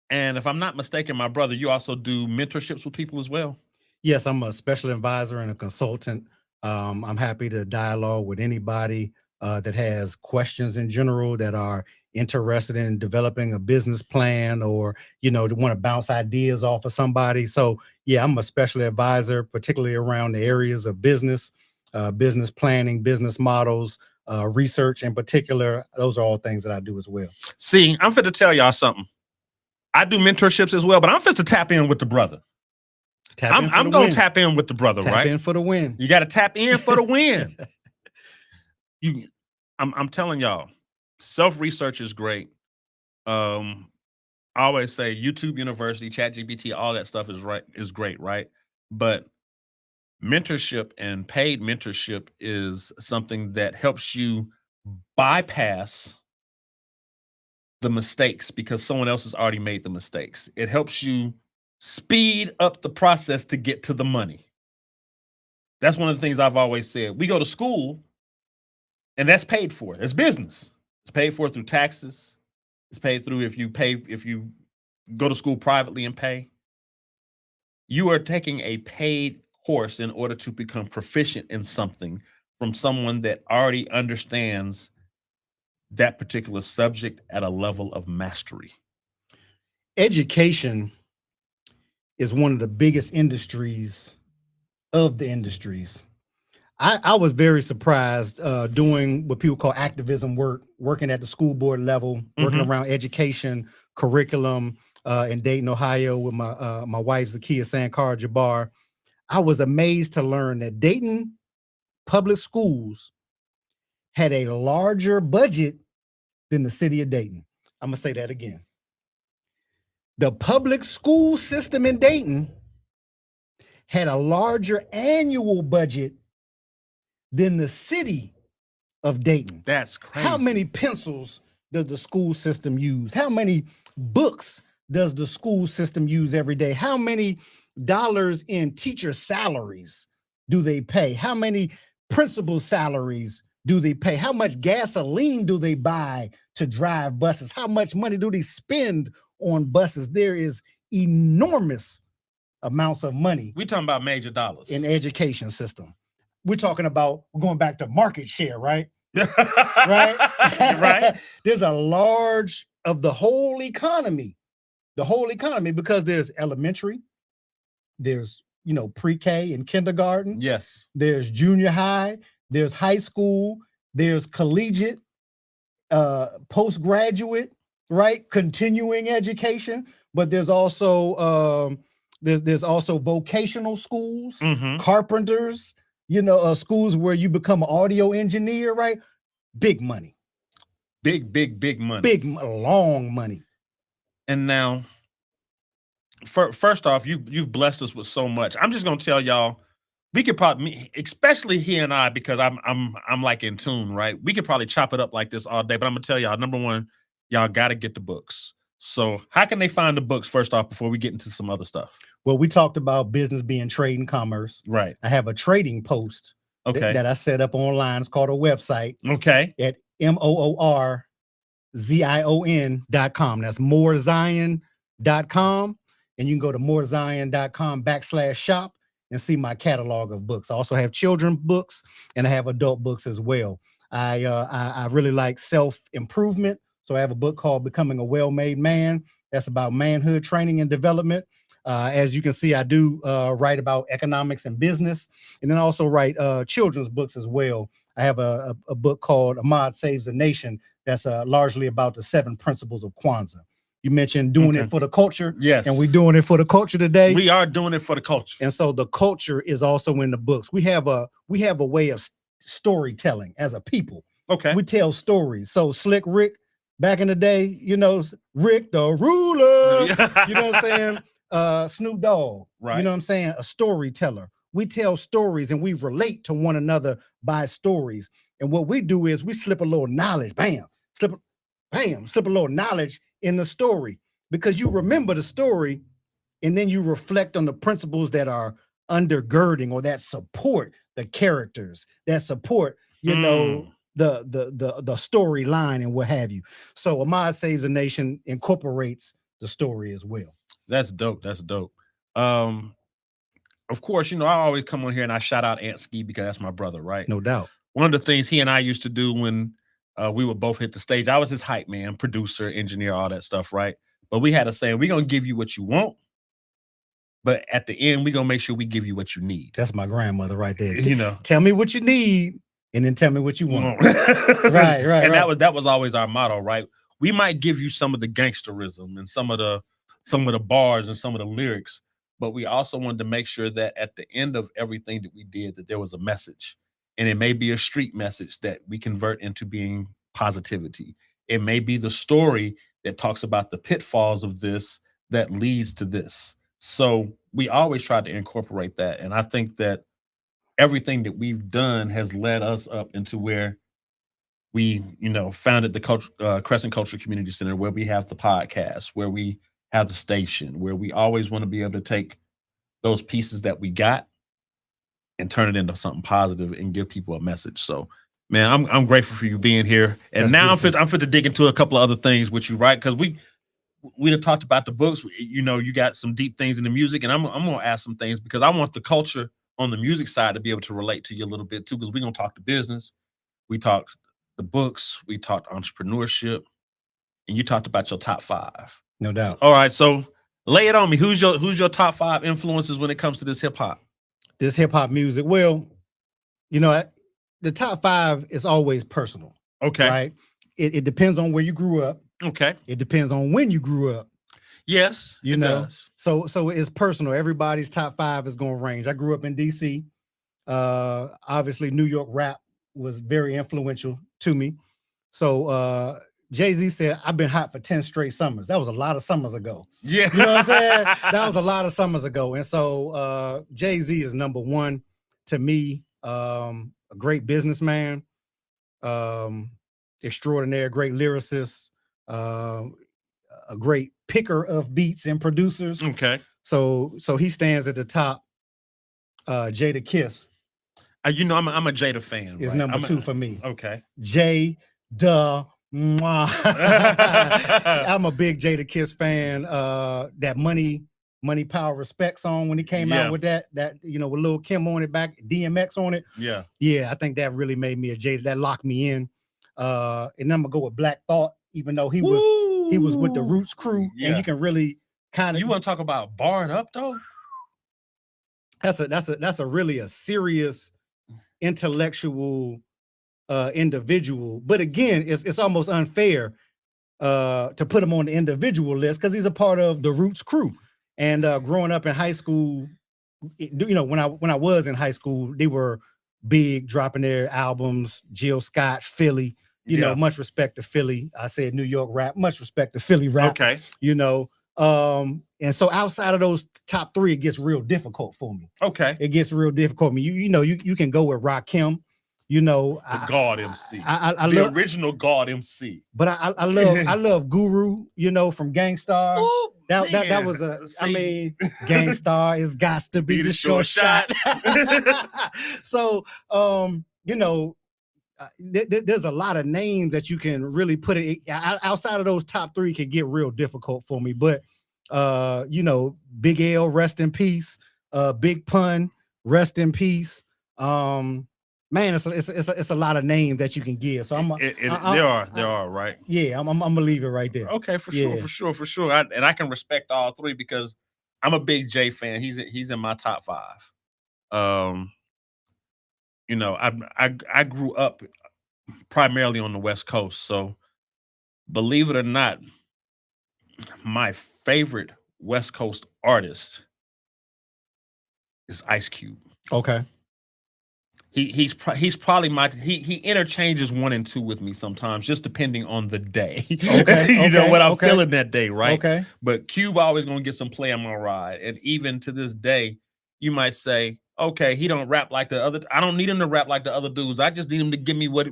And if I'm not mistaken, my brother, you also do mentorships with people as well? Yes, I'm a special advisor and a consultant. I'm happy to dialogue with anybody that has questions in general, that are interested in developing a business plan, or, want to bounce ideas off of somebody. So yeah, I'm a special advisor, particularly around the areas of business, business planning, business models, research in particular. Those are all things that I do as well. See, I'm fit to tell y'all something. I do mentorships as well, but I'm fit to tap in with the brother. I'm going to tap in with the brother, right? Tap in for the win. You got to tap in for the win. I'm telling y'all, self-research is great. I always say YouTube University, ChatGPT, all that stuff is great, right? But mentorship and paid mentorship is something that helps you bypass the mistakes because someone else has already made the mistakes. It helps you speed up the process to get to the money. That's one of the things I've always said. We go to school and that's paid for. It's business. It's paid for through taxes. It's paid through if you go to school privately and pay. You are taking a paid course in order to become proficient in something from someone that already understands that particular subject at a level of mastery. Education is one of the biggest industries of the industries. I was very surprised doing what people call activism work, working at the school board level, working around education, curriculum in Dayton, Ohio with my wife, Zakiya Sankar Jabar. I was amazed to learn that Dayton public schools had a larger budget than the city of Dayton. I'm gonna say that again. The public school system in Dayton had a larger annual budget than the city of Dayton. That's crazy. How many pencils does the school system use? How many books does the school system use every day? How many dollars in teacher salaries do they pay? How many principal salaries do they pay? How much gasoline do they buy to drive buses? How much money do they spend on buses? There is enormous amounts of money. We're talking about major dollars in the education system. We're talking about going back to market share, right? Right? Right. There's a large of the whole economy, because there's elementary, there's pre-K and kindergarten. Yes. There's junior high, there's high school, there's collegiate, postgraduate, right? Continuing education, but there's also there's also vocational schools, carpenters, schools where you become an audio engineer, right? Big money. Big money. Long money. And now, first off, you've blessed us with so much. I'm just gonna tell y'all, we could probably, especially he and I, because I'm like in tune, right? We could probably chop it up like this all day. But I'm gonna tell y'all, number one, y'all got to get the books. So how can they find the books first off before we get into some other stuff? Well, we talked about business being trade and commerce. Right. I have a trading post that I set up online. It's called a website. Okay. At moorzion.com. That's moorzion.com. And you can go to moorzion.com/shop and see my catalog of books. I also have children's books and I have adult books as well. I really like self-improvement. So I have a book called Becoming a Well-Made Man. That's about manhood training and development. As you can see, I do write about economics and business, and then also write children's books as well. I have a book called Ahmad Saves a Nation that's largely about the 7 principles of Kwanzaa. You mentioned doing it for the culture. Yes. And we're doing it for the culture today. We are doing it for the culture. And so the culture is also in the books. We have a way of storytelling as a people. Okay. We tell stories. So Slick Rick, back in the day, Rick the ruler, you know what I'm saying? Snoop Dogg, right. You know what I'm saying? A storyteller. We tell stories and we relate to one another by stories. And what we do is we slip a little knowledge, slip a little knowledge in the story, because you remember the story and then you reflect on the principles that are undergirding or that support the characters, that support, the storyline and what have you. So Ahmad Saves a Nation incorporates the story as well. That's dope. That's dope. Of course, I always come on here and I shout out Ant Ski because that's my brother, right? No doubt. One of the things he and I used to do when we would both hit the stage, I was his hype man, producer, engineer, all that stuff, right? But we had a saying, we're going to give you what you want, but at the end, we're going to make sure we give you what you need. That's my grandmother right there. Tell me what you need and then tell me what you want. right. And that was always our motto, right? We might give you some of the gangsterism and some of the bars and some of the lyrics, but we also wanted to make sure that at the end of everything that we did, that there was a message. And it may be a street message that we convert into being positivity. It may be the story that talks about the pitfalls of this that leads to this. So we always try to incorporate that. And I think that everything that we've done has led us up into where we, founded the Crescent Culture Community Center, where we have the podcast, where we have the station, where we always want to be able to take those pieces that we got and turn it into something positive and give people a message. So, man, I'm grateful for you being here. And that's now I'm fit to dig into a couple of other things with you, right? Because we have talked about the books. You got some deep things in the music, and I'm gonna ask some things because I want the culture on the music side to be able to relate to you a little bit too. Because we're gonna talk the business, we talked the books, we talked entrepreneurship, and you talked about your top 5. No doubt. All right, so lay it on me. Who's your top 5 influences when it comes to this hip hop? This hip hop music. Well, the top 5 is always personal. Okay. Right. It depends on where you grew up. Okay. It depends on when you grew up. Yes, it does. So it's personal. Everybody's top 5 is going to range. I grew up in DC. Obviously, New York rap was very influential to me. So Jay-Z said, I've been hot for 10 straight summers. That was a lot of summers ago. Yeah. You know what I'm saying? That was a lot of summers ago. And so Jay-Z is number 1 to me. A great businessman, extraordinary, great lyricist, a great picker of beats and producers. Okay. So he stands at the top. Jada Kiss. I'm a Jada fan. Is number 2 for me. Okay. Jada. I'm a big Jada Kiss fan. That Money, Power, Respect song when he came out with that with Lil Kim on it, back DMX on it. Yeah. I think that really made me a Jada. That locked me in. And I'm gonna go with Black Thought, even though he was with the Roots crew, and you can really kind of. You want to talk about barred up though? That's a really a serious intellectual individual, but again, it's almost unfair to put him on the individual list because he's a part of the Roots crew. And growing up in high school, when I was in high school, they were big, dropping their albums. Jill Scott, Philly, much respect to Philly. I said New York rap, much respect to Philly rap. Okay. And so outside of those top 3, it gets real difficult for me. Okay. It gets real difficult for me. You can go with Rakim. The God MC. I love original God MC. But I love Guru, from Gangstar. Ooh, that was Gangstar is got to be the short shot. So there's a lot of names that you can really put it outside of those top 3 can get real difficult for me. But Big L, rest in peace. Big Pun, rest in peace. Man, it's a lot of names that you can give. So there are, right? Yeah, I'm gonna leave it right there. Okay, for sure. And I can respect all 3 because I'm a big Jay fan. He's in my top 5. you know, I grew up primarily on the West Coast, so believe it or not, my favorite West Coast artist is Ice Cube. Okay. He's probably he interchanges 1 and 2 with me sometimes, just depending on the day. Okay. You know Okay. what I'm Okay. feeling that day, right? Okay. But Cube always gonna get some play on my ride, and even to this day, you might say, okay, he don't rap like the other. I don't need him to rap like the other dudes. I just need him to give me what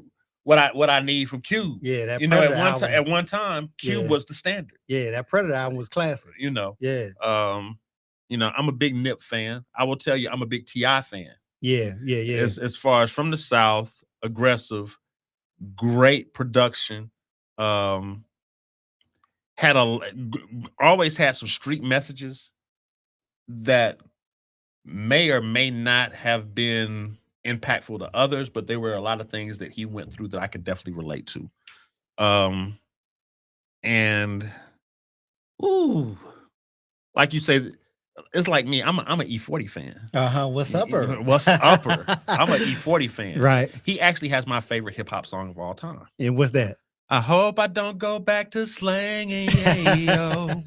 I need from Cube. Yeah, that You know, Predator album. at one time, Cube Yeah. was the standard. Yeah, that Predator album was classic. You know, Yeah. you know, I'm a big Nip fan. I will tell you, I'm a big T.I. fan. Yeah. Yeah. Yeah. As far as from the South, aggressive, great production. Had always had some street messages that may or may not have been impactful to others, but there were a lot of things that he went through that I could definitely relate to. And ooh, like you say, it's like me. I'm an E40 fan. What's upper? What's upper? I'm an E40 fan. Right. He actually has my favorite hip hop song of all time. And what's that? I hope I don't go back to slanging yayo,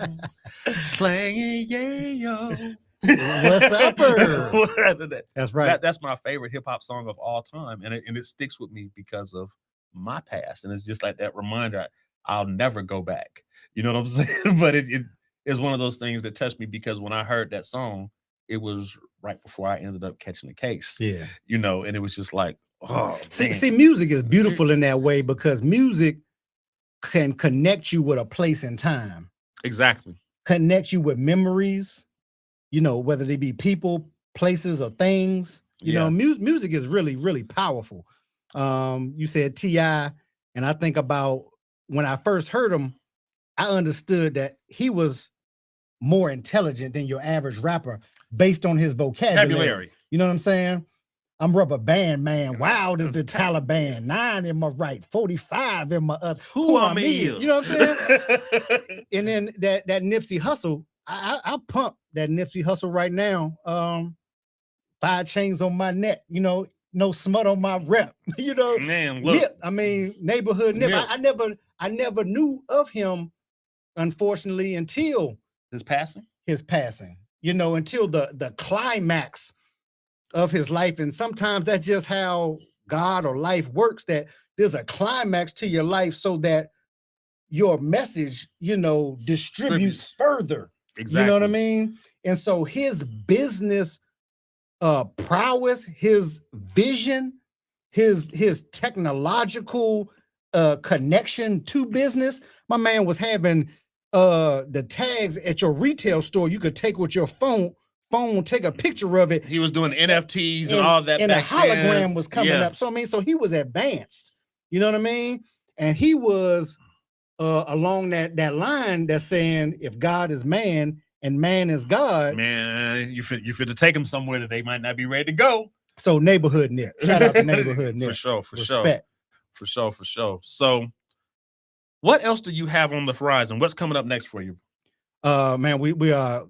slanging yayo. What's upper? That's right. That's my favorite hip hop song of all time, and it sticks with me because of my past, and it's just like that reminder. I'll never go back. You know what I'm saying? But it is one of those things that touched me because when I heard that song, it was right before I ended up catching the case. Yeah. You know, and it was just like, oh, see, music is beautiful in that way because music can connect you with a place and time. Exactly. Connect you with memories, you know, whether they be people, places, or things. You know, music is really, really powerful. You said T.I., and I think about when I first heard him, I understood that he was more intelligent than your average rapper based on his vocabulary. You know what I'm saying? I'm rubber band man. Wild as the Taliban. 9 in my right, 45 in my other. Who am I? You know what I'm saying? And then that Nipsey Hussle, I pump that Nipsey Hussle right now. 5 chains on my neck. You know, no smut on my rep. You know, man, look. Nip. I mean, neighborhood Nip. I never knew of him, unfortunately, until his passing. You know, until the climax of his life. And sometimes that's just how God or life works, that there's a climax to your life so that your message, you know, distributes further. Exactly. You know what I mean? And so his business prowess, his vision, his technological connection to business, my man was having the tags at your retail store. You could take with your phone, take a picture of it. He was doing NFTs and all that. And a hologram was coming up. So I mean, so he was advanced. You know what I mean? And he was along that line that's saying, if God is man and man is God, man, you fit to take them somewhere that they might not be ready to go. So neighborhood Nip. Shout out to neighborhood Nip. For sure. Respect. For sure. So what else do you have on the horizon? What's coming up next for you? Man, we are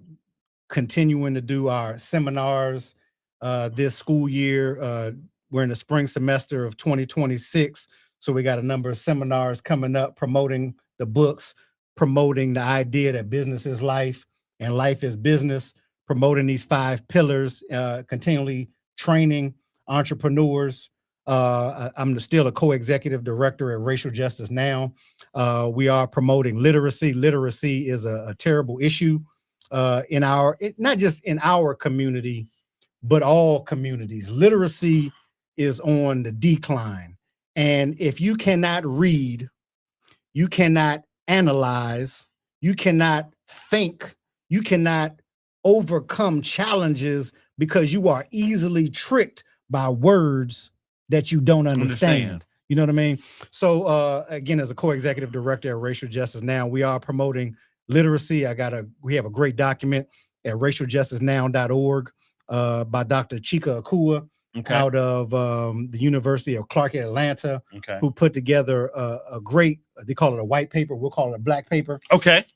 continuing to do our seminars this school year. We're in the spring semester of 2026. So we got a number of seminars coming up promoting the books, promoting the idea that business is life and life is business, promoting these 5 pillars, continually training entrepreneurs. I'm still a co-executive director at Racial Justice Now. We are promoting literacy. Literacy is a terrible issue in not just in our community, but all communities. Literacy is on the decline. And if you cannot read, you cannot analyze, you cannot think, you cannot overcome challenges because you are easily tricked by words that you don't understand. You know what I mean? So again, as a co-executive director at Racial Justice Now, we are promoting literacy. We have a great document at racialjusticenow.org by Dr. Chika Akua out of the University of Clark at Atlanta, who put together a great, they call it a white paper, we'll call it a black paper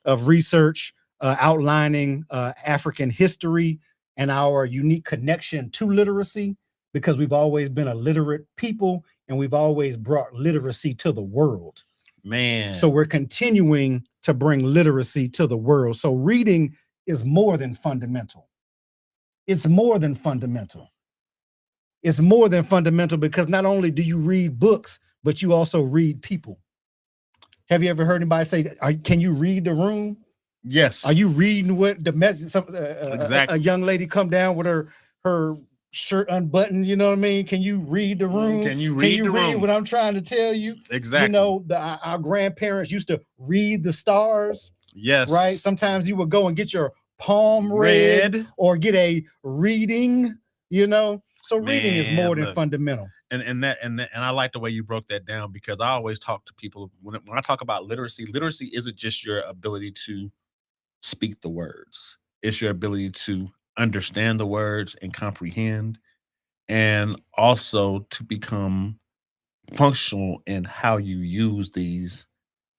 of research outlining African history and our unique connection to literacy, because we've always been a literate people and we've always brought literacy to the world. Man. So we're continuing to bring literacy to the world. So reading is more than fundamental. It's more than fundamental. It's more than fundamental because not only do you read books, but you also read people. Have you ever heard anybody say, can you read the room? Yes. Are you reading what the message? Exactly. A young lady come down with her shirt unbuttoned, you know what I mean? Can you read the room? Can you read the room? What I'm trying to tell you? Exactly. You know, our grandparents used to read the stars. Yes. Right? Sometimes you would go and get your palm read or get a reading, you know? So reading is more than fundamental. And I like the way you broke that down, because I always talk to people when I talk about literacy isn't just your ability to speak the words. It's your ability to understand the words and comprehend, and also to become functional in how you use these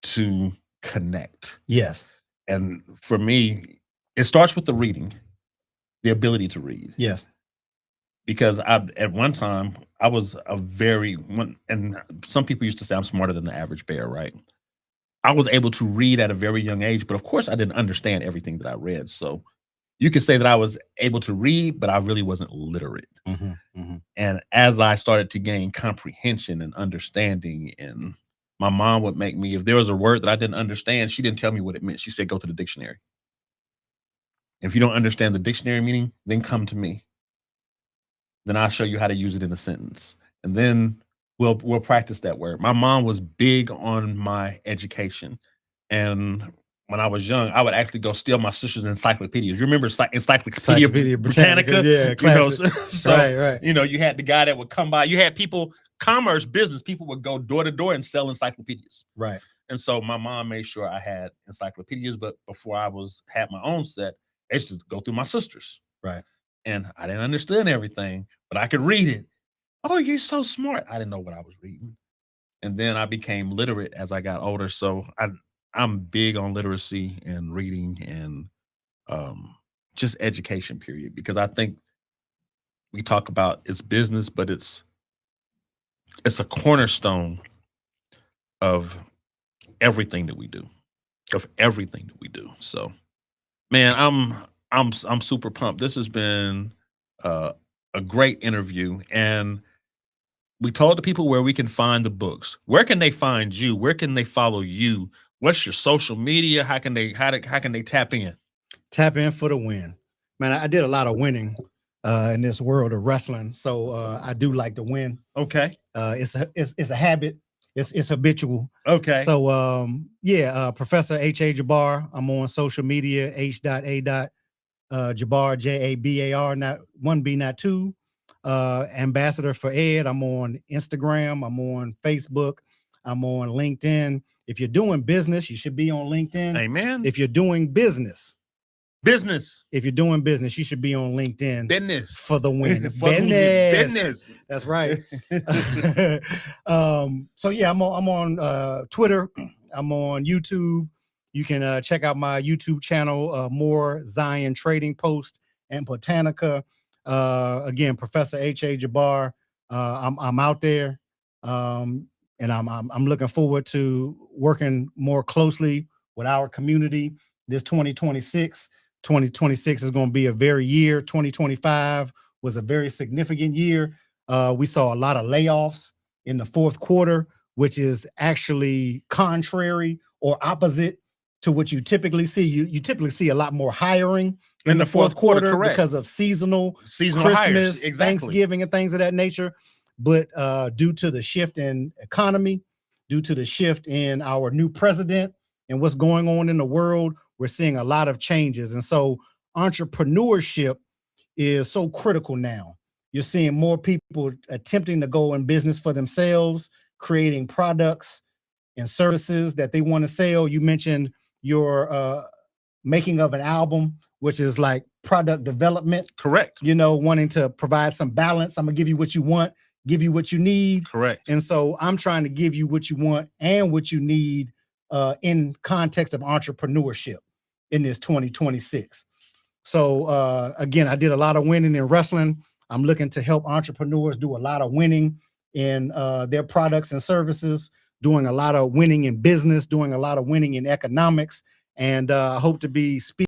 to connect. Yes. And for me, it starts with the reading, the ability to read. Yes. Because at one time I was and some people used to say I'm smarter than the average bear, right? I was able to read at a very young age, but of course I didn't understand everything that I read. So you could say that I was able to read, but I really wasn't literate. And as I started to gain comprehension and understanding, and my mom would make me, if there was a word that I didn't understand, she didn't tell me what it meant. She said, go to the dictionary. If you don't understand the dictionary meaning, then come to me. Then I'll show you how to use it in a sentence. And then we'll practice that word. My mom was big on my education. And when I was young, I would actually go steal my sister's encyclopedias. You remember Encyclopedia Britannica? Yeah, classic. You know, so, right. You know, you had the guy that would come by. You had people, commerce business, people would go door to door and sell encyclopedias. Right. And so my mom made sure I had encyclopedias, but before I had my own set, I used to go through my sister's. Right. And I didn't understand everything, but I could read it. Oh, you're so smart. I didn't know what I was reading. And then I became literate as I got older. So I'm big on literacy and reading and just education, period. Because I think we talk about it's business, but it's a cornerstone of everything that we do. So, man, I'm super pumped. This has been a great interview, and we told the people where we can find the books. Where can they find you? Where can they follow you? What's your social media? How can they tap in? Tap in for the win. Man, I did a lot of winning in this world of wrestling, so I do like to win. Okay. It's a habit. It's habitual. Okay. So Professor H.A. Jabar. I'm on social media, H.A. Jabar, Jabar, not 1B, not 2. Ambassador for Ed. I'm on Instagram. I'm on Facebook. I'm on LinkedIn. If you're doing business, you should be on LinkedIn. Amen. If you're doing business. If you're doing business, you should be on LinkedIn. Business. For the win. Business. That's right. So yeah, I'm on Twitter. I'm on YouTube. You can check out my YouTube channel, More Zion Trading Post and Botanica. Again, Professor H.A. Jabar. I'm out there, and I'm looking forward to working more closely with our community. This 2026 is going to be a very year. 2025 was a very significant year. We saw a lot of layoffs in the fourth quarter, which is actually contrary or opposite to what you typically see. You typically see a lot more hiring in the fourth quarter because of seasonal Christmas, hires. Exactly. Thanksgiving, and things of that nature. But due to the shift in economy, due to the shift in our new president and what's going on in the world, we're seeing a lot of changes. And so entrepreneurship is so critical now. You're seeing more people attempting to go in business for themselves, creating products and services that they want to sell. You mentioned your making of an album, which is like product development. Correct. You know, wanting to provide some balance. I'm gonna give you what you want, give you what you need. Correct. And so I'm trying to give you what you want and what you need in context of entrepreneurship in this 2026. So again, I did a lot of winning in wrestling. I'm looking to help entrepreneurs do a lot of winning in their products and services, doing a lot of winning in business, doing a lot of winning in economics, and I hope to be speaking